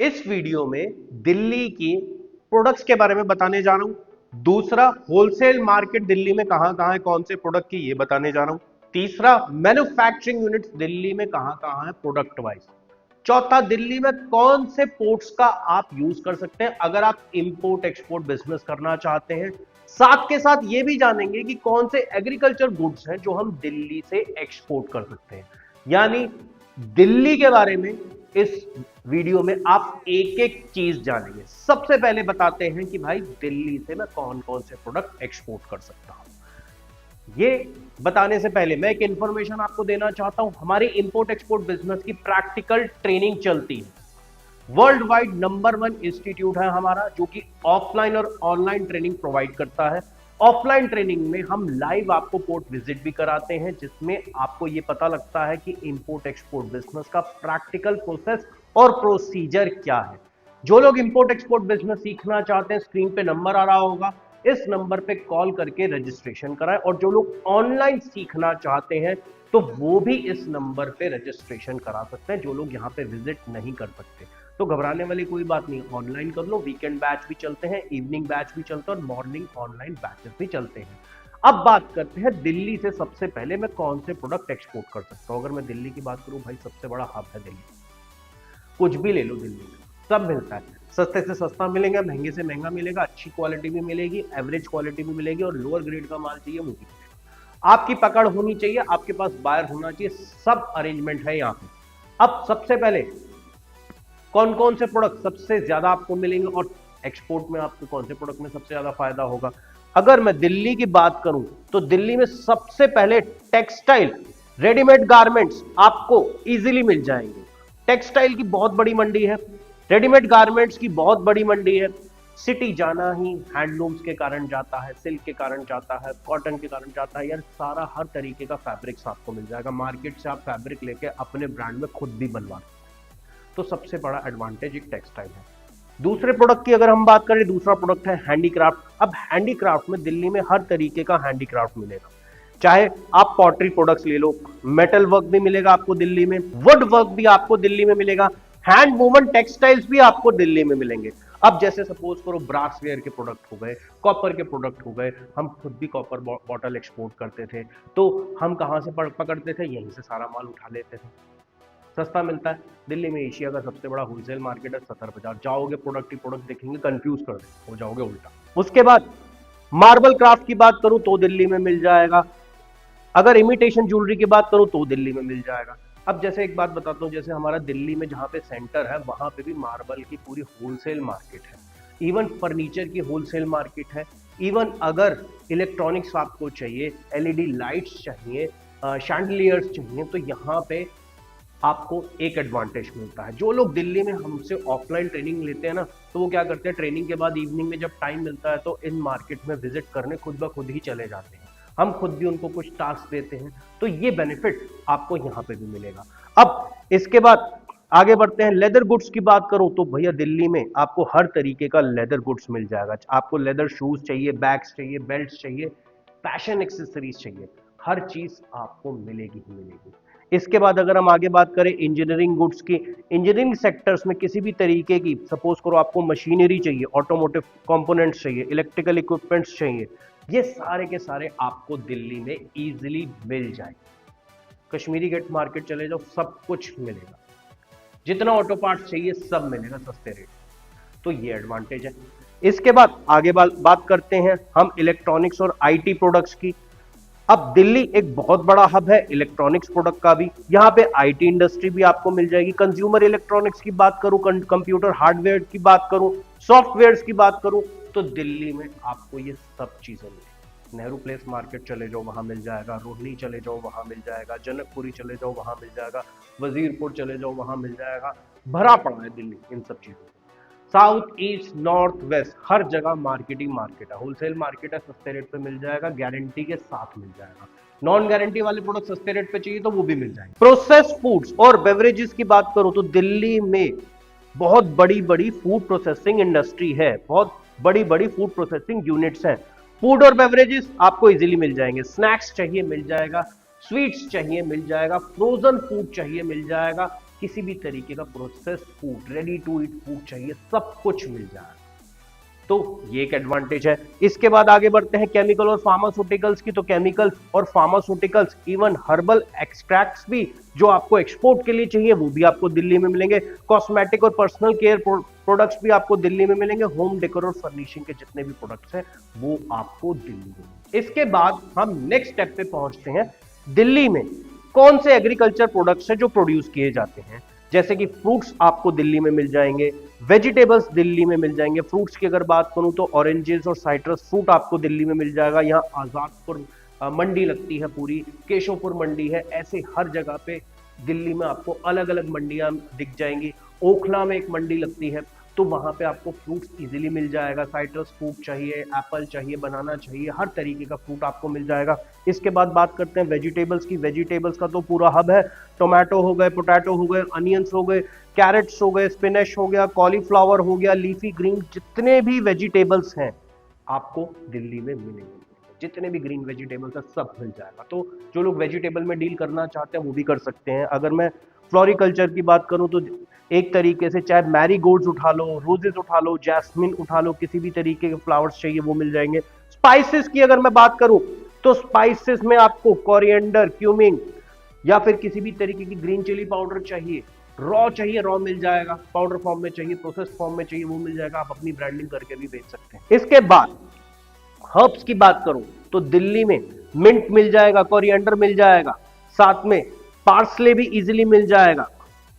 इस वीडियो में दिल्ली की प्रोडक्ट्स के बारे में बताने जा रहा हूं। दूसरा, होलसेल मार्केट दिल्ली में कहां है, कौन से प्रोडक्ट की, ये बताने जा रहा हूं। तीसरा, मैन्युफैक्चरिंग यूनिट्स दिल्ली में कहां है प्रोडक्ट वाइज। चौथा, दिल्ली में कौन से पोर्ट्स का आप यूज कर सकते हैं अगर आप इंपोर्ट एक्सपोर्ट बिजनेस करना चाहते हैं। साथ के साथ ये भी जानेंगे कि कौन से एग्रीकल्चर गुड्स हैं जो हम दिल्ली से एक्सपोर्ट कर सकते हैं। यानी दिल्ली के बारे में इस वीडियो में आप एक एक चीज जानेंगे। सबसे पहले बताते हैं कि भाई दिल्ली से मैं कौन कौन से प्रोडक्ट एक्सपोर्ट कर सकता हूं। ये बताने से पहले मैं एक इंफॉर्मेशन आपको देना चाहता हूं। हमारी इंपोर्ट एक्सपोर्ट बिजनेस की प्रैक्टिकल ट्रेनिंग चलती है। वर्ल्ड वाइड नंबर 1 इंस्टीट्यूट है हमारा, जो कि ऑफलाइन और ऑनलाइन ट्रेनिंग प्रोवाइड करता है। ऑफलाइन ट्रेनिंग में हम लाइव आपको पोर्ट विजिट भी कराते हैं, जिसमें आपको यह पता लगता है कि इंपोर्ट एक्सपोर्ट बिजनेस का प्रैक्टिकल प्रोसेस और प्रोसीजर क्या है। जो लोग इंपोर्ट एक्सपोर्ट बिजनेस सीखना चाहते हैं, स्क्रीन पे नंबर आ रहा होगा, इस नंबर पे कॉल करके रजिस्ट्रेशन कराएं। और जो लोग ऑनलाइन सीखना चाहते हैं तो वो भी इस नंबर पे रजिस्ट्रेशन करा सकते हैं, जो लोग यहाँ पे विजिट नहीं कर सकते। तो घबराने वाली कोई बात नहीं, ऑनलाइन कर लो। वीकेंड बैच भी चलते हैं, इवनिंग बैच भी चलते हैं और मॉर्निंग ऑनलाइन बैचेस भी चलते हैं। अब बात करते हैं दिल्ली से सबसे पहले मैं कौन से प्रोडक्ट एक्सपोर्ट कर सकता हूं। अगर मैं दिल्ली की बात करूं, भाई सबसे बड़ा हब है दिल्ली। कुछ भी ले लो, दिल्ली में सब मिलता है। सस्ते से सस्ता मिलेगा, महंगे से महंगा मिलेगा, अच्छी क्वालिटी भी मिलेगी, एवरेज क्वालिटी भी मिलेगी, और लोअर ग्रेड का माल चाहिए वो भी मिलेगा। आपकी पकड़ होनी चाहिए, आपके पास बायर होना चाहिए, सब अरेंजमेंट है यहाँ पे। अब सबसे पहले कौन कौन से प्रोडक्ट सबसे ज्यादा आपको मिलेंगे और एक्सपोर्ट में आपको कौन से प्रोडक्ट में सबसे ज्यादा फायदा होगा। अगर मैं दिल्ली की बात करूं तो दिल्ली में सबसे पहले टेक्सटाइल रेडीमेड गारमेंट्स आपको इजीली मिल जाएंगे। टेक्सटाइल की बहुत बड़ी मंडी है, रेडीमेड गारमेंट्स की बहुत बड़ी मंडी है। सिटी जाना ही हैंडलूम्स के कारण जाता है, सिल्क के कारण जाता है, कॉटन के कारण जाता है। यार सारा हर तरीके का फैब्रिक्स आपको मिल जाएगा। मार्केट से आप फैब्रिक लेके अपने ब्रांड में खुद भी बनवा सकते हैं। तो सबसे बड़ा एडवांटेज एक टेक्सटाइल है। दूसरे प्रोडक्ट की अगर हम बात करें, दूसरा प्रोडक्ट है हैंडीक्राफ्ट। अब हैंडीक्राफ्ट में दिल्ली में हर तरीके का हैंडीक्राफ्ट मिलेगा। चाहे आप पॉटरी प्रोडक्ट्स ले लो, मेटल वर्क भी मिलेगा आपको दिल्ली में, वुड वर्क भी आपको दिल्ली में मिलेगा, हैंड वूवन टेक्सटाइल्स भी आपको दिल्ली में मिलेंगे। अब जैसे सपोज करो ब्रासवेयर के प्रोडक्ट हो गए, कॉपर के प्रोडक्ट हो गए। हम खुद भी कॉपर बॉटल एक्सपोर्ट करते थे, तो हम कहां से पकड़ते थे, यहीं से सारा माल उठा लेते थे। सस्ता मिलता है। दिल्ली में एशिया का सबसे बड़ा होलसेल मार्केट है, सदर बाजार। जाओगे प्रोडक्ट ही प्रोडक्ट देखेंगे, कंफ्यूज कर हो जाओगे उल्टा। उसके बाद मार्बल क्राफ्ट की बात करूं तो दिल्ली में मिल जाएगा। अगर इमिटेशन ज्वेलरी की बात करूं तो दिल्ली में मिल जाएगा। अब जैसे एक बात बताता हूं, जैसे हमारा दिल्ली में जहां पे सेंटर है वहां पे भी मार्बल की पूरी होलसेल मार्केट है, इवन फर्नीचर की होलसेल मार्केट है। इवन अगर इलेक्ट्रॉनिक्स आपको चाहिए, एलईडी लाइट्स चाहिए, शैंडलियर्स चाहिए, तो यहाँ पे आपको एक एडवांटेज मिलता है। जो लोग दिल्ली में हमसे ऑफलाइन ट्रेनिंग लेते हैं ना, तो वो क्या करते हैं, ट्रेनिंग के बाद इवनिंग में जब टाइम मिलता है तो इन मार्केट में विजिट करने खुद ब खुद ही चले जाते हैं। हम खुद भी उनको कुछ टास्क देते हैं, तो ये बेनिफिट आपको यहाँ पे भी मिलेगा। अब इसके बाद आगे बढ़ते हैं। लेदर गुड्स की बात करूं तो भैया दिल्ली में आपको हर तरीके का लेदर गुड्स मिल जाएगा। आपको लेदर शूज चाहिए, बैग्स चाहिए, बेल्ट चाहिए, फैशन एक्सेसरीज चाहिए, हर चीज आपको मिलेगी ही मिलेगी। इसके बाद अगर हम आगे बात करें इंजीनियरिंग गुड्स की, इंजीनियरिंग सेक्टर्स में किसी भी तरीके की, सपोज करो आपको मशीनरी चाहिए, ऑटोमोटिव कंपोनेंट्स चाहिए, इलेक्ट्रिकल इक्विपमेंट्स चाहिए, ये सारे के सारे आपको दिल्ली में इजीली मिल जाएंगे। कश्मीरी गेट मार्केट चले जाओ, सब कुछ मिलेगा। जितना ऑटो पार्ट्स चाहिए सब मिलेगा सस्ते रेट। तो ये एडवांटेज है। इसके बाद आगे बात करते हैं हम इलेक्ट्रॉनिक्स और आईटी प्रोडक्ट्स की। अब दिल्ली एक बहुत बड़ा हब है इलेक्ट्रॉनिक्स प्रोडक्ट का भी। यहाँ पे आईटी इंडस्ट्री भी आपको मिल जाएगी। कंज्यूमर इलेक्ट्रॉनिक्स की बात करूं, कंप्यूटर हार्डवेयर की बात करूं, सॉफ्टवेयर की बात करूं, तो दिल्ली में आपको ये सब चीजें मिलेगी। नेहरू प्लेस मार्केट चले जाओ, वहां मिल जाएगा। रोहिणी चले जाओ, वहां मिल जाएगा। जनकपुरी चले जाओ, वहां मिल जाएगा। वजीरपुर चले जाओ, वहां मिल जाएगा। भरा पड़ा है दिल्ली इन सब चीजों। साउथ ईस्ट नॉर्थ वेस्ट हर जगह मार्केटिंग मार्केट है, होलसेल मार्केट है, सस्ते रेट पे मिल जाएगा, गारंटी के साथ मिल जाएगा। नॉन गारंटी वाले प्रोडक्ट सस्ते रेट पे चाहिए तो वो भी मिल जाएंगे। प्रोसेस फूड्स और बेवरेजेस की बात करूं तो दिल्ली में बहुत बड़ी बड़ी फूड प्रोसेसिंग इंडस्ट्री है, बहुत बड़ी बड़ी फूड प्रोसेसिंग यूनिट्स हैं। फूड और बेवरेजेस आपको इजीली मिल जाएंगे। स्नैक्स चाहिए मिल जाएगा, स्वीट्स चाहिए मिल जाएगा, फ्रोजन फूड चाहिए मिल जाएगा, किसी भी तरीके का processed food, ready to eat food चाहिए, सब कुछ मिल जाएगा। तो ये एक एडवांटेज है। इसके बाद आगे बढ़ते हैं केमिकल और फार्मास्यूटिकल्स की। तो केमिकल्स और फार्मास्यूटिकल्स, इवन हर्बल एक्सट्रैक्ट्स भी जो आपको एक्सपोर्ट के लिए चाहिए वो भी आपको दिल्ली में मिलेंगे। कॉस्मेटिक और पर्सनल केयर प्रोडक्ट्स भी आपको दिल्ली में मिलेंगे। होम डेकोर और फर्निशिंग के जितने भी प्रोडक्ट्स हैं वो आपको दिल्ली में मिलेंगे। इसके बाद हम नेक्स्ट स्टेप पे पहुंचते हैं, दिल्ली में कौन से एग्रीकल्चर प्रोडक्ट्स हैं जो प्रोड्यूस किए जाते हैं। जैसे कि फ्रूट्स आपको दिल्ली में मिल जाएंगे, वेजिटेबल्स दिल्ली में मिल जाएंगे। फ्रूट्स की अगर बात करूं तो ऑरेंजेस और साइट्रस फ्रूट आपको दिल्ली में मिल जाएगा। यहाँ आजादपुर मंडी लगती है, पूरी केशवपुर मंडी है, ऐसे हर जगह पे दिल्ली में आपको अलग अलग मंडियां दिख जाएंगी। ओखला में एक मंडी लगती है, तो वहां पे आपको फ्रूट्स इजीली मिल जाएगा। साइट्रस फ्रूट चाहिए, एप्पल चाहिए, बनाना चाहिए, हर तरीके का फ्रूट आपको मिल जाएगा। इसके बाद बात करते हैं वेजिटेबल्स की। वेजिटेबल्स का तो पूरा हब है। टोमेटो हो गए, पोटैटो हो गए, अनियंस हो गए, कैरेट्स हो गए, स्पिनच हो गया, कॉलीफ्लावर हो गया, लीफी ग्रीन, जितने भी वेजिटेबल्स हैं आपको दिल्ली में मिलेंगे। जितने भी ग्रीन वेजिटेबल्स है सब मिल जाएगा। तो जो लोग वेजिटेबल में डील करना चाहते हैं वो भी कर सकते हैं। अगर मैं फ्लोरिकल्चर की बात करूं तो एक तरीके से चाहे मैरीगोल्ड्स उठा लो, रोजेस उठा लो, जैस्मिन उठा लो, किसी भी तरीके के फ्लावर्स चाहिए वो मिल जाएंगे। स्पाइसेस की अगर मैं बात करूं तो स्पाइसेस में आपको कोरिएंडर, क्यूमिन या फिर किसी भी तरीके की ग्रीन चिली पाउडर चाहिए, रॉ चाहिए, रॉ मिल जाएगा। पाउडर फॉर्म में चाहिए, प्रोसेस फॉर्म में चाहिए, वो मिल जाएगा। आप अपनी ब्रांडिंग करके भी बेच सकते हैं। इसके बाद हर्ब्स की बात करूं तो दिल्ली में मिंट मिल जाएगा, कोरिएंडर मिल जाएगा, साथ में पार्सले भी इजीली मिल जाएगा,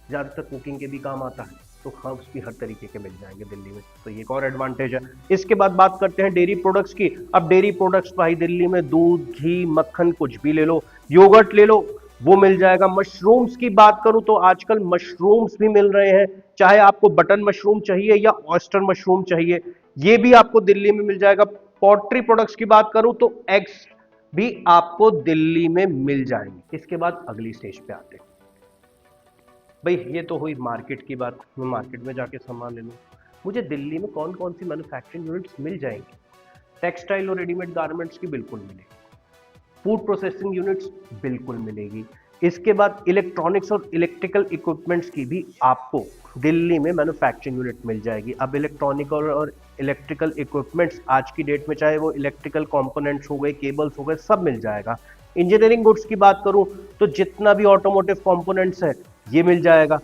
ज्यादातर कुकिंग के भी काम आता है। तो हर्ब्स भी हर तरीके के मिल जाएंगे दिल्ली में, तो ये एक और एडवांटेज है। इसके बाद बात करते हैं डेयरी प्रोडक्ट्स की। अब डेयरी प्रोडक्ट्स भाई दिल्ली में दूध, घी, मक्खन कुछ भी ले लो, योगर्ट ले लो, वो मिल जाएगा। मशरूम्स की बात करूं तो आजकल मशरूम्स भी मिल रहे हैं, चाहे आपको बटन मशरूम चाहिए या ऑयस्टर मशरूम चाहिए, ये भी आपको दिल्ली में मिल जाएगा। पोल्ट्री प्रोडक्ट्स की बात करूं तो एग्स भी आपको दिल्ली में मिल जाएंगे। इसके बाद अगली स्टेज पे आते हैं भाई, ये तो हुई मार्केट की बात, मैं मार्केट में जाके सामान ले लूँ। मुझे दिल्ली में कौन कौन सी मैन्युफैक्चरिंग यूनिट्स मिल जाएंगी? टेक्सटाइल और रेडीमेड गारमेंट्स की बिल्कुल मिलेगी, फूड प्रोसेसिंग यूनिट्स बिल्कुल मिलेगी। इसके बाद इलेक्ट्रॉनिक्स और इलेक्ट्रिकल इक्विपमेंट्स की भी आपको दिल्ली में मैन्युफैक्चरिंग यूनिट मिल जाएगी। अब इलेक्ट्रॉनिकल और इलेक्ट्रिकल इक्विपमेंट्स आज की डेट में चाहे वो इलेक्ट्रिकल कंपोनेंट्स हो गए, केबल्स हो गए, सब मिल जाएगा। इंजीनियरिंग गुड्स की बात करूं तो जितना भी ऑटोमोटिव कंपोनेंट्स है ये मिल जाएगा।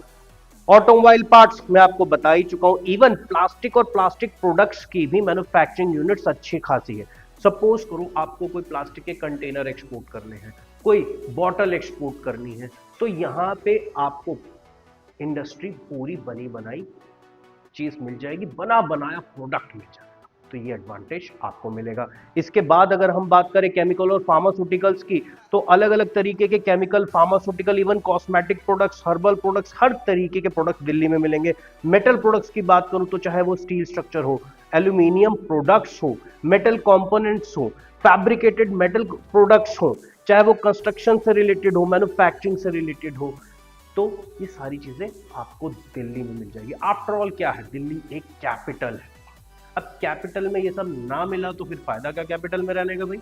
ऑटोमोबाइल पार्ट्स मैं आपको बता ही चुका हूं। इवन प्लास्टिक और प्लास्टिक प्रोडक्ट्स की भी मैन्युफैक्चरिंग यूनिट्स अच्छी खासी है। सपोज करो आपको कोई प्लास्टिक के कंटेनर एक्सपोर्ट करने हैं, कोई बॉटल एक्सपोर्ट करनी है, तो यहां पे आपको इंडस्ट्री पूरी बनी बनाई चीज मिल जाएगी, बना बनाया प्रोडक्ट मिल जाएगा। तो ये एडवांटेज आपको मिलेगा। इसके बाद अगर हम बात करें केमिकल और फार्मास्यूटिकल्स की, तो अलग अलग तरीके के chemical, pharmaceutical, even cosmetic products, herbal products, हर तरीके के प्रोडक्ट दिल्ली में मिलेंगे। मेटल प्रोडक्ट्स की बात करूं तो चाहे वो स्टील स्ट्रक्चर हो, एल्यूमिनियम प्रोडक्ट्स हो, मेटल कंपोनेंट्स हो, फैब्रिकेटेड मेटल प्रोडक्ट्स हो, चाहे वो कंस्ट्रक्शन से रिलेटेड हो, मैन्युफैक्चरिंग से रिलेटेड हो, तो ये सारी चीजें आपको दिल्ली में मिल जाएगी। आफ्टर ऑल क्या है, दिल्ली एक कैपिटल है। अब कैपिटल में ये सब ना मिला तो फिर फायदा क्या कैपिटल में रहने का भाई,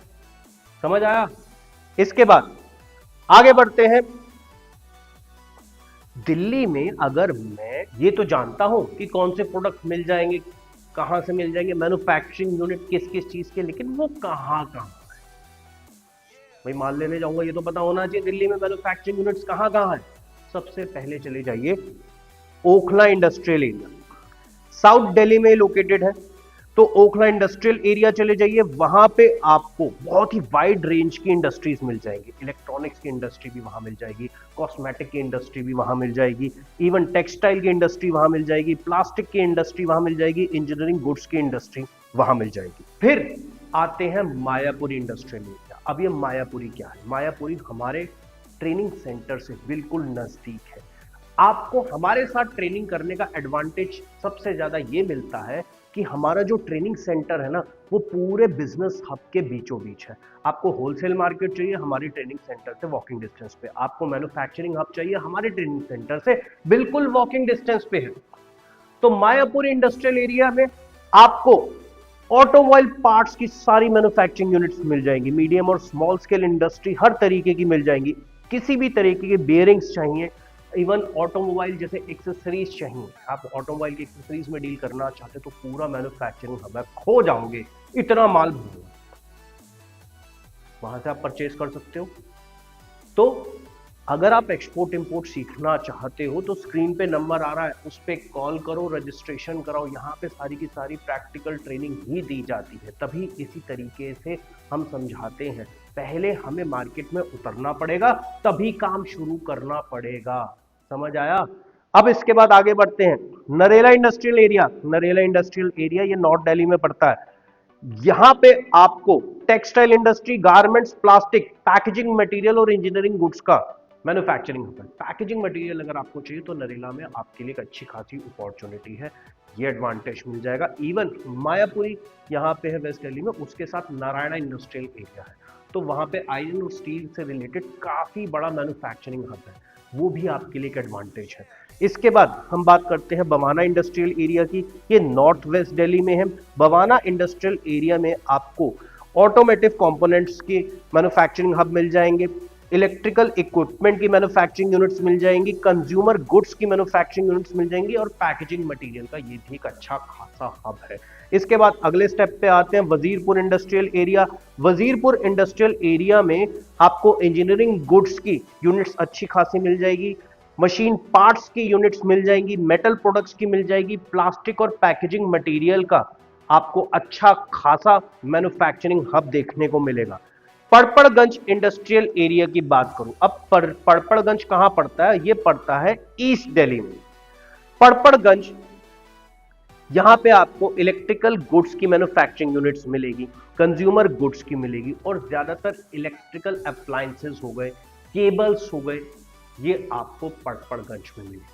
समझ आया? इसके बाद आगे बढ़ते हैं। दिल्ली में अगर मैं ये तो जानता हूं कि कौन से प्रोडक्ट मिल जाएंगे, कहां से मिल जाएंगे, मैन्युफैक्चरिंग यूनिट किस किस चीज के, लेकिन वो कहां कहां है भाई, मान लेने जाऊंगा ये तो पता होना चाहिए दिल्ली में मैन्युफैक्चरिंग यूनिट्स कहां कहां है। सबसे पहले चले जाइए Okhla industrial area, south Delhi में लोकेटेड है। तो ओखला इंडस्ट्रियल एरिया चले जाइए, वहां पे आपको बहुत ही वाइड रेंज की इंडस्ट्रीज मिल जाएंगी। इलेक्ट्रॉनिक्स की इंडस्ट्री भी वहां मिल जाएगी, कॉस्मेटिक की इंडस्ट्री भी वहां मिल जाएगी, इवन टेक्सटाइल की इंडस्ट्री वहां मिल जाएगी, प्लास्टिक की इंडस्ट्री वहां मिल जाएगी, इंजीनियरिंग गुड्स की इंडस्ट्री वहां मिल जाएगी। फिर आते हैं मायापुरी इंडस्ट्रियल एरिया। अब ये मायापुरी क्या है? मायापुरी हमारे ट्रेनिंग सेंटर से बिल्कुल नजदीक है। आपको हमारे साथ ट्रेनिंग करने का एडवांटेज सबसे ज्यादा ये मिलता है कि हमारा जो ट्रेनिंग सेंटर है ना, वो पूरे बिजनेस हब के बीचों बीच है। आपको होलसेल मार्केट चाहिए, हमारी ट्रेनिंग सेंटर से वॉकिंग डिस्टेंस पे। आपको मैन्युफैक्चरिंग हब चाहिए, हमारे ट्रेनिंग सेंटर से बिल्कुल वॉकिंग डिस्टेंस पे है। तो मायापुर इंडस्ट्रियल एरिया में आपको ऑटोमोबाइल पार्ट्स की सारी मैन्युफैक्चरिंग यूनिट्स मिल जाएंगी। मीडियम और स्मॉल स्केल इंडस्ट्री हर तरीके की मिल जाएंगी। किसी भी तरीके के बेयरिंग्स चाहिए, इवन ऑटोमोबाइल जैसे एक्सेसरीज चाहिए, आप ऑटोमोबाइल की एक्सेसरीज में डील करना चाहते तो पूरा मैन्युफैक्चरिंग हब है, खो जाओगे, इतना माल भरा, वहां से आप परचेज कर सकते हो। तो अगर आप एक्सपोर्ट इंपोर्ट सीखना चाहते हो तो स्क्रीन पे नंबर आ रहा है, उस पर कॉल करो, रजिस्ट्रेशन कराओ, यहाँ पे सारी की सारी प्रैक्टिकल ट्रेनिंग ही दी जाती है। तभी इसी तरीके से हम समझाते हैं, पहले हमें मार्केट में उतरना पड़ेगा, तभी काम शुरू करना पड़ेगा। समझ आया? अब इसके बाद आगे बढ़ते हैं। Narela industrial area, Narela industrial area ये नॉर्थ दिल्ली में पड़ता है। यहां पे आपको textile industry, garments, plastic, packaging material और इंजीनियरिंग गुड्स का मैन्युफैक्चरिंग होता है। पैकेजिंग मटेरियल अगर आपको चाहिए तो नरेला में आपके लिए एक अच्छी खासी अपॉर्चुनिटी है, ये एडवांटेज मिल जाएगा। इवन मायापुरी यहाँ पे है वेस्ट दिल्ली में, उसके साथ नारायणा इंडस्ट्रियल एरिया है, तो वहां पे आयरन और स्टील से रिलेटेड काफी बड़ा मैन्युफैक्चरिंग हब है, वो भी आपके लिए एक एडवांटेज है। इसके बाद हम बात करते हैं बवाना इंडस्ट्रियल एरिया की, ये नॉर्थ वेस्ट दिल्ली में है। बवाना इंडस्ट्रियल एरिया में आपको ऑटोमेटिव कंपोनेंट्स की मैन्युफैक्चरिंग हब मिल जाएंगे, इलेक्ट्रिकल इक्विपमेंट की मैन्युफैक्चरिंग यूनिट्स मिल जाएंगी, कंज्यूमर गुड्स की मैन्युफैक्चरिंग यूनिट्स मिल जाएंगी, और पैकेजिंग मटेरियल का ये भी एक अच्छा खासा हब है। इसके बाद अगले स्टेप पे आते हैं Wazirpur industrial area. Wazirpur industrial area में आपको इंजीनियरिंग गुड्स की यूनिट्स अच्छी खासी मिल जाएगी, मशीन पार्ट्स की यूनिट्स मिल जाएंगी, मेटल प्रोडक्ट्स की मिल जाएगी, प्लास्टिक और पैकेजिंग मटेरियल का आपको अच्छा खासा मैन्युफैक्चरिंग हब देखने को मिलेगा। पड़पड़गंज इंडस्ट्रियल एरिया की बात करूं, अब पड़पड़गंज कहां पड़ता है? ये पड़ता है ईस्ट दिल्ली में। पड़पड़गंज यहां पे आपको इलेक्ट्रिकल गुड्स की मैन्युफैक्चरिंग यूनिट्स मिलेगी, कंज्यूमर गुड्स की मिलेगी, और ज्यादातर इलेक्ट्रिकल अप्लायंसेस हो गए, केबल्स हो गए, ये आपको पड़पड़गंज में मिलेगी,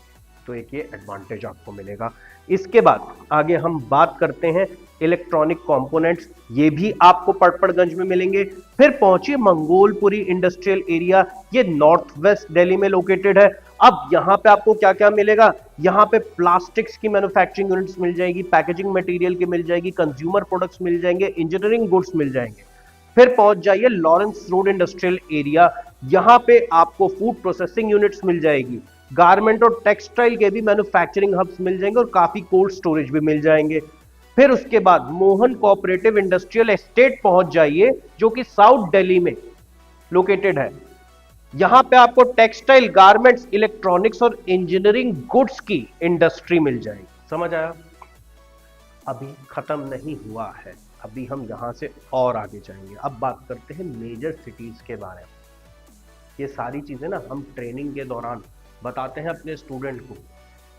तो एक ये एडवांटेज आपको मिलेगा। इसके बाद आगे हम बात करते हैं इलेक्ट्रॉनिक कंपोनेंट्स, ये भी आपको पड़पड़गंज में मिलेंगे। फिर पहुंचिए मंगोलपुरी इंडस्ट्रियल एरिया, ये नॉर्थ वेस्ट दिल्ली में लोकेटेड है। अब यहां पे आपको क्या क्या मिलेगा? यहां पे प्लास्टिक्स की मैन्युफैक्चरिंग यूनिट्स मिल जाएगी, पैकेजिंग मटेरियल की मिल जाएगी, कंज्यूमर प्रोडक्ट्स मिल जाएंगे, इंजीनियरिंग गुड्स मिल जाएंगे। फिर पहुंच जाइए लॉरेंस रोड इंडस्ट्रियल एरिया, यहां पे आपको फूड प्रोसेसिंग यूनिट्स मिल जाएगी, गारमेंट और टेक्सटाइल के भी मैन्युफैक्चरिंग हब्स मिल जाएंगे, और काफी कोल्ड स्टोरेज भी मिल जाएंगे। फिर उसके बाद मोहन कोऑपरेटिव इंडस्ट्रियल एस्टेट पहुंच जाइए, जो कि साउथ दिल्ली में लोकेटेड है। यहां पे आपको टेक्सटाइल, गारमेंट्स, इलेक्ट्रॉनिक्स और इंजीनियरिंग गुड्स की इंडस्ट्री मिल जाएगी। समझ आया? अभी खत्म नहीं हुआ है, अभी हम यहां से और आगे जाएंगे। अब बात करते हैं मेजर सिटीज के बारे में। ये सारी चीजें ना हम ट्रेनिंग के दौरान बताते हैं अपने स्टूडेंट को।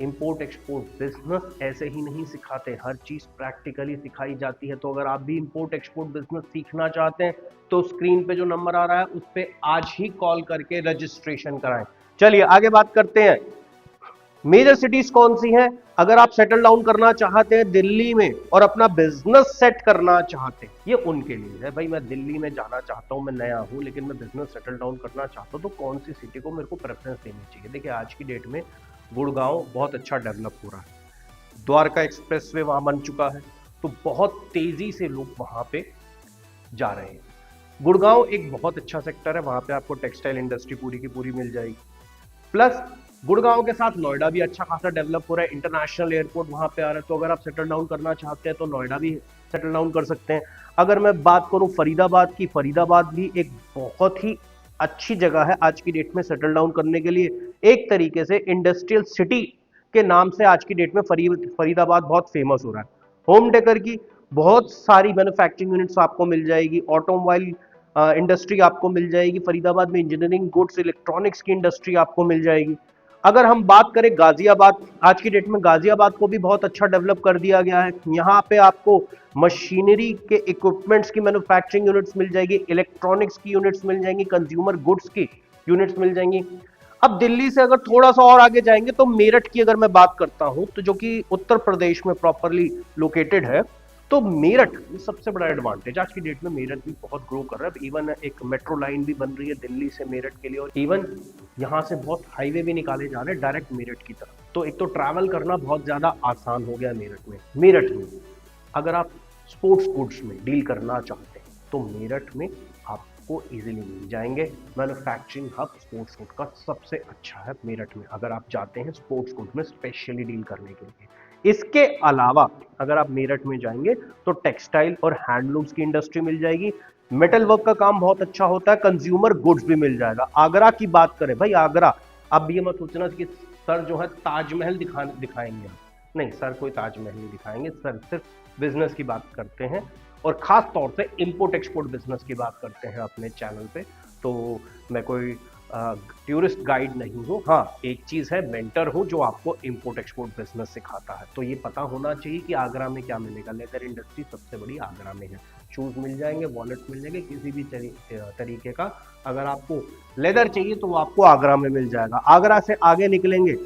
इंपोर्ट एक्सपोर्ट बिजनेस ऐसे ही नहीं सिखाते, हर चीज प्रैक्टिकली सिखाई जाती है। तो अगर आप भी इंपोर्ट एक्सपोर्ट बिजनेस सीखना चाहते हैं तो स्क्रीन पे जो नंबर आ रहा है उस पर आज ही कॉल करके रजिस्ट्रेशन कराएं। चलिए आगे बात करते हैं, मेजर सिटीज कौन सी हैं? अगर आप सेटल डाउन करना चाहते हैं दिल्ली में और अपना बिजनेस सेट करना चाहते हैं, ये उनके लिए है। भाई मैं दिल्ली में जाना चाहता हूं, मैं नया हूं, लेकिन मैं बिजनेस सेटल डाउन करना चाहता हूं, तो कौन सी सिटी को मेरे को प्रेफरेंस देनी चाहिए? देखिए आज की डेट में गुड़गांव बहुत अच्छा डेवलप हो रहा है, द्वारका एक्सप्रेसवे वहां बन चुका है, तो बहुत तेजी से लोग वहां पे जा रहे हैं। गुड़गांव एक बहुत अच्छा सेक्टर है, वहां पे आपको टेक्सटाइल इंडस्ट्री पूरी की पूरी मिल जाएगी। प्लस गुड़गांव के साथ नोएडा भी अच्छा खासा डेवलप हो रहा है, इंटरनेशनल एयरपोर्ट वहां पे आ रहा है, तो अगर आप सेटल डाउन करना चाहते हैं तो नोएडा भी सेटल डाउन कर सकते हैं। अगर मैं बात करूं फरीदाबाद की, फरीदाबाद भी एक बहुत ही अच्छी जगह है आज की डेट में सेटल डाउन करने के लिए। एक तरीके से इंडस्ट्रियल सिटी के नाम से आज की डेट में फरीदाबाद बहुत फेमस हो रहा है। होम डेकर की बहुत सारी मैन्युफैक्चरिंग यूनिट्स आपको मिल जाएगी, ऑटोमोबाइल इंडस्ट्री आपको मिल जाएगी फरीदाबाद में, इंजीनियरिंग गुड्स, इलेक्ट्रॉनिक्स की इंडस्ट्री आपको मिल जाएगी। अगर हम बात करें गाजियाबाद, आज की डेट में गाजियाबाद को भी बहुत अच्छा डेवलप कर दिया गया है। यहाँ पे आपको मशीनरी के इक्विपमेंट्स की मैन्युफैक्चरिंग यूनिट्स मिल जाएगी, इलेक्ट्रॉनिक्स की यूनिट्स मिल जाएंगी, कंज्यूमर गुड्स की यूनिट्स मिल जाएंगी। अब दिल्ली से अगर थोड़ा सा और आगे जाएंगे तो मेरठ की अगर मैं बात करता हूं, तो जो कि उत्तर प्रदेश में प्रॉपरली लोकेटेड है, तो मेरठ सबसे बड़ा एडवांटेज आज की डेट में मेरठ भी बहुत ग्रो कर रहा है। इवन एक मेट्रो लाइन भी बन रही है दिल्ली से मेरठ के लिए, और इवन यहाँ से बहुत हाईवे भी निकाले जा रहे हैं डायरेक्ट मेरठ की तरफ। तो एक तो ट्रैवल करना बहुत ज्यादा आसान हो गया मेरठ में। मेरठ में अगर आप स्पोर्ट्स गुड्स में डील करना चाहते हैं तो मेरठ में आप आपको इजीली मिल जाएंगे। मैन्युफैक्चरिंग हब स्पोर्ट्स कोड का सबसे अच्छा है मेरठ में, अगर आप चाहते हैं स्पोर्ट्स कोड में स्पेशली डील करने के लिए। इसके अलावा अगर आप मेरठ में जाएंगे तो टेक्सटाइल और हैंडलूम्स की इंडस्ट्री मिल जाएगी, मेटल वर्क का काम बहुत अच्छा होता है, कंज्यूमर गुड्स भी मिल जाएगा। आगरा की बात करें भाई, आगरा, अब ये मत सोचना कि सर जो है ताजमहल दिखाएंगे हम, नहीं सर कोई ताजमहल नहीं दिखाएंगे, सर सिर्फ बिजनेस की बात करते हैं और खास तौर से इंपोर्ट एक्सपोर्ट बिजनेस की बात करते हैं अपने चैनल पे। तो मैं कोई टूरिस्ट गाइड नहीं हूँ, हाँ एक चीज है, मेंटर हूँ जो आपको इंपोर्ट एक्सपोर्ट बिजनेस सिखाता है। तो ये पता होना चाहिए कि आगरा में क्या मिलेगा। लेदर इंडस्ट्री सबसे बड़ी आगरा में है, शूज मिल जाएंगे, वॉलेट मिल जाएंगे, किसी भी तरीके का अगर आपको लेदर चाहिए तो वो आपको आगरा में मिल जाएगा। आगरा से आगे निकलेंगे,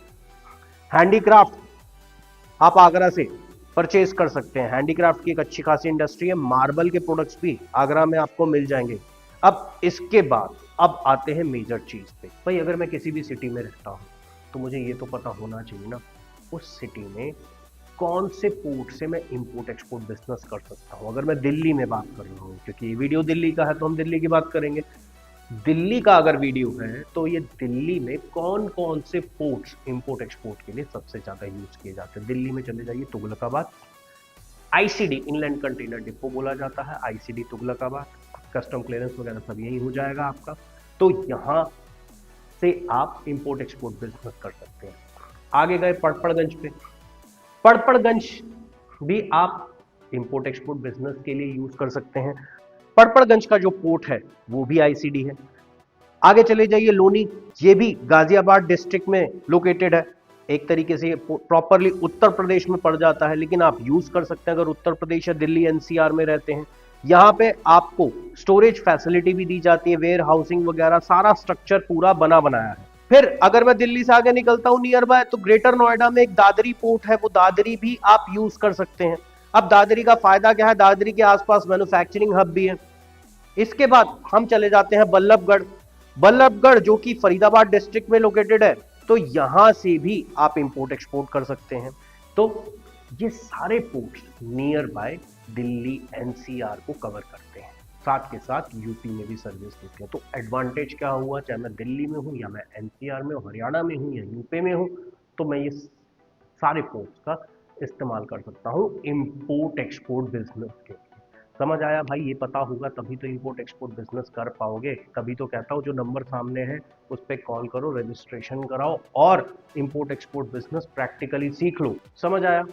हैंडीक्राफ्ट आप आगरा से परचेज कर सकते हैं, हैंडीक्राफ्ट की एक अच्छी खासी इंडस्ट्री है, मार्बल के प्रोडक्ट्स भी आगरा में आपको मिल जाएंगे। अब इसके बाद अब आते हैं मेजर चीज पे। भाई अगर मैं किसी भी सिटी में रहता हूं तो मुझे ये तो पता होना चाहिए ना उस सिटी में कौन से पोर्ट से मैं इंपोर्ट एक्सपोर्ट बिजनेस कर सकता हूं। अगर मैं दिल्ली में बात कर रहा हूं, क्योंकि ये वीडियो दिल्ली का है तो हम दिल्ली की बात करेंगे, दिल्ली का अगर वीडियो है तो ये दिल्ली में कौन कौन से पोर्ट्स इंपोर्ट एक्सपोर्ट के लिए सबसे ज्यादा यूज किए जाते हैं। दिल्ली में चले जाइए, Tughlakabad, ICD inland container depot बोला जाता है, आईसीडी तुगलकाबाद, कस्टम क्लियरेंस वगैरह सब यही हो जाएगा आपका। तो यहां से आप इंपोर्ट एक्सपोर्ट बिजनेस कर सकते हैं। आगे गए पड़पड़गंज पे, पड़पड़गंज भी आप इंपोर्ट एक्सपोर्ट बिजनेस के लिए यूज कर सकते हैं। पड़पड़गंज का जो पोर्ट है वो भी आईसीडी है। आगे चले जाइए, लोनी, ये भी गाजियाबाद डिस्ट्रिक्ट में लोकेटेड है, एक तरीके से प्रॉपरली उत्तर प्रदेश में पड़ जाता है, लेकिन आप यूज कर सकते हैं अगर उत्तर प्रदेश या दिल्ली एनसीआर में रहते हैं। यहां पे आपको स्टोरेज फैसिलिटी भी दी जाती है, वेयर हाउसिंग वगैरह सारा स्ट्रक्चर पूरा बना बनाया है। फिर अगर मैं दिल्ली से आगे निकलता हूं नियर बाय, तो ग्रेटर नोएडा में एक दादरी पोर्ट है, वो दादरी भी आप यूज कर सकते हैं। अब दादरी का फायदा क्या है, दादरी के आसपास मैन्युफैक्चरिंग हब भी है। इसके बाद हम चले जाते हैं बल्लभगढ़, बल्लभगढ़ जो कि फरीदाबाद डिस्ट्रिक्ट में लोकेटेड है, तो यहां से भी आप इंपोर्ट एक्सपोर्ट कर सकते हैं। तो ये सारे ports near by Delhi NCR को कवर करते हैं, साथ के साथ यूपी में भी सर्विस देते हैं। तो एडवांटेज क्या हुआ, चाहे मैं दिल्ली में हूं या मैं एनसीआर में हूं, हरियाणा में हूं या यूपी में हूं, तो मैं ये सारे पोर्ट्स का इस्तेमाल कर सकता हूं इंपोर्ट एक्सपोर्ट बिजनेस के। समझ आया भाई, ये पता होगा तभी तो इंपोर्ट एक्सपोर्ट बिजनेस कर पाओगे। तभी तो कहता हूं जो नंबर सामने है उस पर कॉल करो, रजिस्ट्रेशन कराओ और इंपोर्ट एक्सपोर्ट बिजनेस प्रैक्टिकली सीख लो। समझ आया।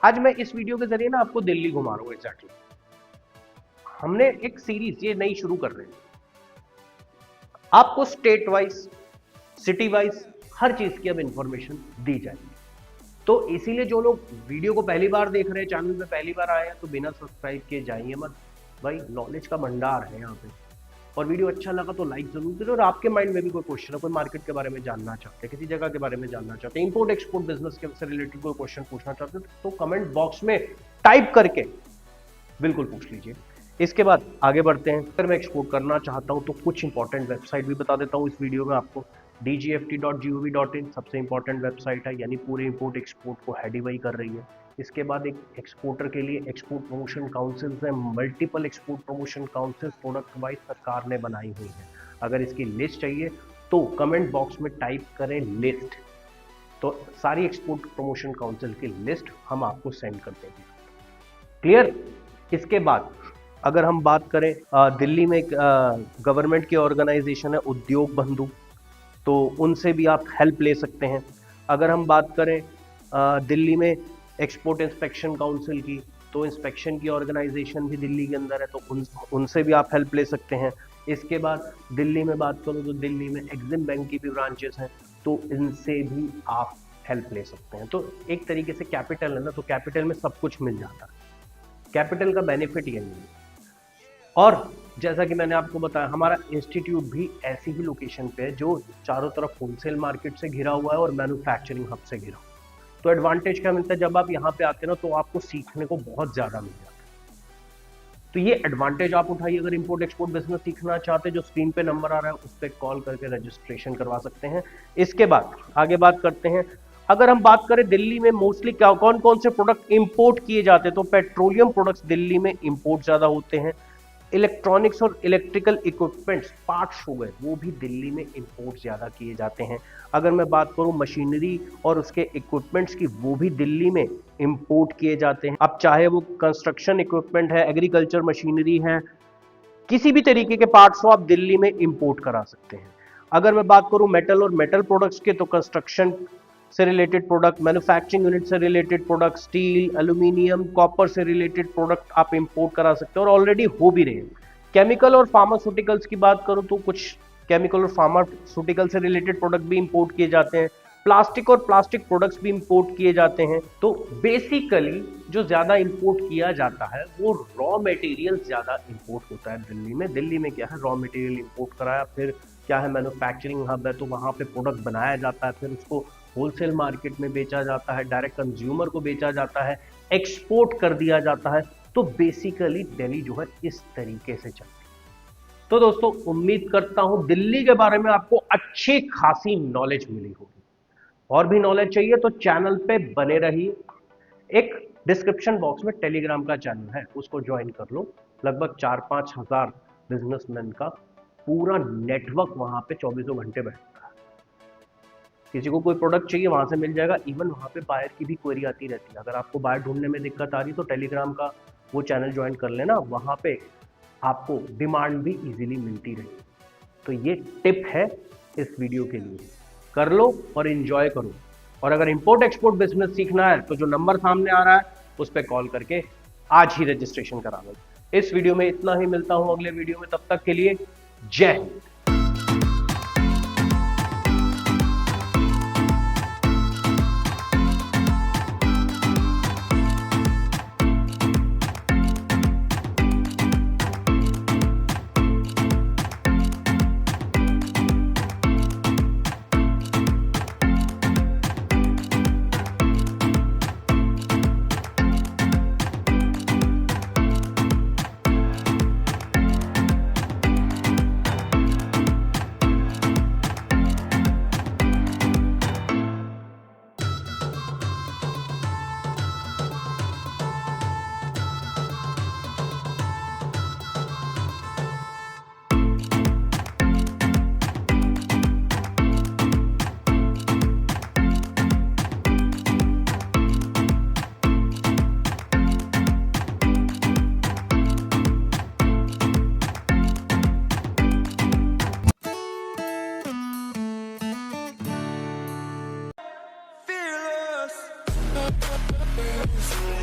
आज मैं इस वीडियो के जरिए ना आपको दिल्ली घुमा रहा हूं। एग्जैक्टली हमने एक सीरीज ये नई शुरू कर रहे हैं, आपको स्टेट वाइज सिटी वाइज हर चीज की अब इंफॉर्मेशन दी जाएगी। तो इसीलिए जो लोग वीडियो को पहली बार देख रहे हैं, चैनल पे पहली बार आए हैं, तो बिना सब्सक्राइब किए जाइए मत भाई, नॉलेज का भंडार है यहाँ पे। और वीडियो अच्छा लगा तो लाइक जरूर करें। और आपके माइंड में भी कोई क्वेश्चन है, कोई मार्केट के बारे में जानना चाहते हैं, किसी जगह के बारे में जानना चाहते हैं, इंपोर्ट एक्सपोर्ट बिजनेस से रिलेटेड कोई क्वेश्चन पूछना चाहते हैं, तो कमेंट बॉक्स में टाइप करके बिल्कुल पूछ लीजिए। इसके बाद आगे बढ़ते हैं। अगर मैं एक्सपोर्ट करना चाहता हूं तो कुछ इंपॉर्टेंट वेबसाइट भी बता देता हूं इस वीडियो में आपको। dgft.gov.in सबसे इंपॉर्टेंट वेबसाइट है, यानी पूरे इंपोर्ट एक्सपोर्ट को हेडीवाई कर रही है। इसके बाद एक एक्सपोर्टर के लिए एक्सपोर्ट प्रमोशन काउंसिल्स है, multiple export promotion councils product wise सरकार ने बनाई हुई है। अगर इसकी लिस्ट चाहिए तो कमेंट बॉक्स में टाइप करें लिस्ट, तो सारी एक्सपोर्ट प्रमोशन काउंसिल की लिस्ट हम आपको सेंड कर देंगे। क्लियर। इसके बाद अगर हम बात करें दिल्ली में एक गवर्नमेंट की ऑर्गेनाइजेशन है उद्योग बंधु, तो उनसे भी आप हेल्प ले सकते हैं। अगर हम बात करें दिल्ली में एक्सपोर्ट इंस्पेक्शन काउंसिल की, तो इंस्पेक्शन की ऑर्गेनाइजेशन भी दिल्ली के अंदर है, तो उनसे भी आप हेल्प ले सकते हैं। इसके बाद दिल्ली में बात करूं तो दिल्ली में एक्सिम बैंक की भी ब्रांचेस हैं, तो इनसे भी आप हेल्प ले सकते हैं। तो एक तरीके से कैपिटल है ना, तो कैपिटल में सब कुछ मिल जाता है, कैपिटल का बेनिफिट यही है। और जैसा कि मैंने आपको बताया, हमारा इंस्टीट्यूट भी ऐसी ही लोकेशन पे है जो चारों तरफ होलसेल मार्केट से घिरा हुआ है और मैन्युफैक्चरिंग हब से घिरा हुआ है। तो एडवांटेज क्या मिलता है, जब आप यहाँ पे आते हैं ना तो आपको सीखने को बहुत ज्यादा मिल जाता है। तो ये एडवांटेज आप उठाइए। अगर इंपोर्ट एक्सपोर्ट बिजनेस सीखना चाहते हैं, जो स्क्रीन पे नंबर आ रहा है उस पर कॉल करके रजिस्ट्रेशन करवा सकते हैं। इसके बाद आगे बात करते हैं। अगर हम बात करें दिल्ली में मोस्टली क्या कौन कौन से प्रोडक्ट इंपोर्ट किए जाते हैं, तो पेट्रोलियम प्रोडक्ट्स दिल्ली में इंपोर्ट ज्यादा होते हैं। इलेक्ट्रॉनिक्स और इलेक्ट्रिकल इक्विपमेंट्स पार्ट्स हो गए, वो भी दिल्ली में इंपोर्ट ज़्यादा किए जाते हैं। अगर मैं बात करूं मशीनरी और उसके इक्विपमेंट्स की, वो भी दिल्ली में इंपोर्ट किए जाते हैं। अब चाहे वो कंस्ट्रक्शन इक्विपमेंट है, एग्रीकल्चर मशीनरी है, किसी भी तरीके के पार्ट्स हो आप दिल्ली में इंपोर्ट करा सकते हैं। अगर मैं बात करूं मेटल और मेटल प्रोडक्ट्स के, तो कंस्ट्रक्शन से रिलेटेड प्रोडक्ट, मैन्युफैक्चरिंग यूनिट से related product, steel, aluminium, copper से रिलेटेड प्रोडक्ट आप इंपोर्ट करा सकते हो और ऑलरेडी हो भी रहे हैं। केमिकल और फार्मास्यूटिकल्स की बात करूं तो कुछ केमिकल और फार्मास्यूटिकल से रिलेटेड प्रोडक्ट भी इंपोर्ट किए जाते हैं। प्लास्टिक और प्लास्टिक प्रोडक्ट्स भी इंपोर्ट किए जाते हैं। तो बेसिकली जो ज्यादा इंपोर्ट किया जाता है वो रॉ मटेरियल ज्यादा इंपोर्ट होता है दिल्ली में। दिल्ली में क्या है, रॉ मटेरियल इंपोर्ट कराया, फिर क्या है मैन्युफैक्चरिंग हब है, तो वहां पे प्रोडक्ट बनाया जाता है, फिर उसको होलसेल मार्केट में बेचा जाता है, डायरेक्ट कंज्यूमर को बेचा जाता है, एक्सपोर्ट कर दिया जाता है। तो बेसिकली दिल्ली जो है इस तरीके से चलती है। तो दोस्तों उम्मीद करता हूं दिल्ली के बारे में आपको अच्छी खासी नॉलेज मिली होगी। और भी नॉलेज चाहिए तो चैनल पे बने रहिए। एक डिस्क्रिप्शन बॉक्स में टेलीग्राम का चैनल है, उसको ज्वाइन कर लो। लगभग 4-5 हजार बिजनेसमैन का पूरा नेटवर्क वहां पे 24 घंटे बैठता है। किसी को कोई प्रोडक्ट चाहिए वहां से मिल जाएगा। इवन वहां पे बायर की भी क्वेरी आती रहती है। अगर आपको बायर ढूंढने में दिक्कत आ रही तो टेलीग्राम का वो चैनल ज्वाइन कर लेना, वहां पे आपको डिमांड भी इजीली मिलती रहेगी। तो ये टिप है इस वीडियो के लिए, कर लो और एंजॉय करो। और अगर इंपोर्ट एक्सपोर्ट बिजनेस सीखना है तो जो नंबर सामने आ रहा है उस पर कॉल करके आज ही रजिस्ट्रेशन करा लो। इस वीडियो में इतना ही, मिलता हूं अगले वीडियो में, तब तक के लिए जय हिंद। Fearless.